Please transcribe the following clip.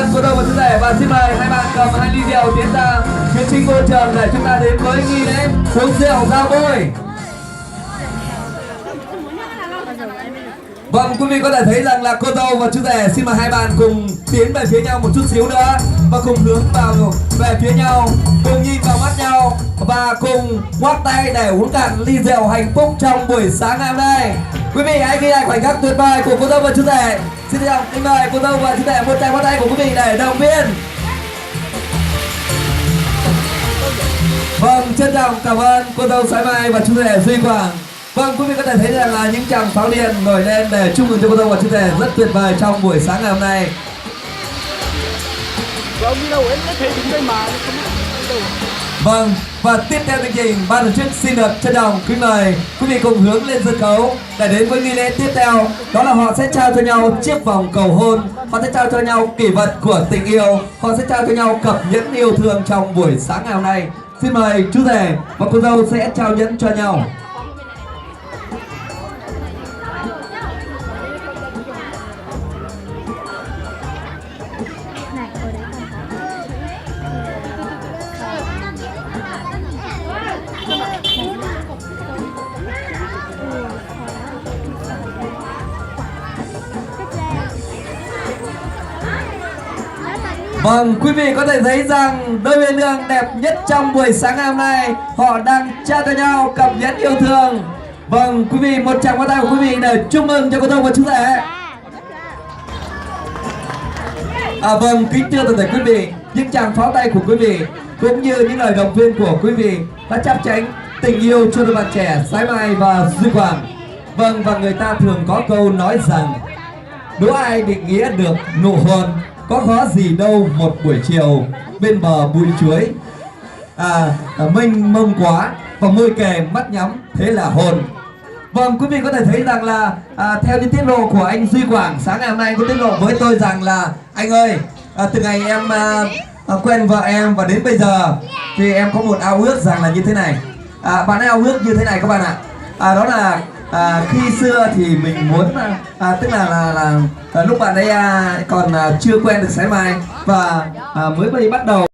ơn cô dâu và chú rể, và xin mời hai bạn cầm hai ly rượu tiến ra phía chính ngôi trường để chúng ta đến với nghi lễ uống rượu ra bôi. Vâng, quý vị có thể thấy rằng là cô dâu và chú rể xin mời hai bạn cùng tiến về phía nhau một chút xíu nữa và cùng hướng vào về phía nhau, cùng nhìn vào mắt nhau và cùng ngoắc tay để uống cạn ly rượu hạnh phúc trong buổi sáng ngày hôm nay. Quý vị hãy ghi lại khoảnh khắc tuyệt vời của cô dâu và chú rể. Xin chào, kính mời cô dâu và chú rể một tràng pháo tay của quý vị để động viên. Vâng, trân trọng cảm ơn cô dâu Sái Mai và chú rể Duy Quảng. Vâng, quý vị có thể thấy rằng là những tràng pháo điện nổi lên để chúc mừng cho cô dâu và chú rể rất tuyệt vời trong buổi sáng ngày hôm nay. Vâng, và tiếp theo chương trình, ban tổ chức xin được trân trọng kính mời quý vị cùng hướng lên sân khấu để đến với nghi lễ tiếp theo. Đó là họ sẽ trao cho nhau chiếc vòng cầu hôn, họ sẽ trao cho nhau kỷ vật của tình yêu, họ sẽ trao cho nhau cặp nhẫn yêu thương trong buổi sáng ngày hôm nay. Xin mời chú rể và cô dâu sẽ trao nhẫn cho nhau. Vâng, quý vị có thể thấy rằng đôi uyên ương đẹp nhất trong buổi sáng ngày hôm nay, họ đang trao cho nhau cặp nhẫn yêu thương. Vâng, quý vị một tràng pháo tay của quý vị để chúc mừng cho cô dâu và chú rể. Vâng, kính thưa toàn thể quý vị, những tràng pháo tay của quý vị cũng như những lời động viên của quý vị đã chắp cánh tình yêu cho đôi bạn trẻ Sái Mai và Duy Quảng. Vâng, và người ta thường có câu nói rằng đố ai định nghĩa được nụ hôn, có khó gì đâu một buổi chiều bên bờ bụi chuối, mênh mông quá và môi kề mắt nhắm thế là hôn. Vâng, quý vị có thể thấy rằng là theo những tiết lộ của anh Duy Quảng, sáng ngày hôm nay anh có tiết lộ với tôi rằng là anh ơi, từ ngày em quen vợ em và đến bây giờ thì em có một ao ước rằng là như thế này. Bạn ấy ao ước như thế này các bạn ạ. Đó là khi xưa thì mình muốn tức là lúc bạn ấy còn chưa quen được Sái Mai và mới bắt đầu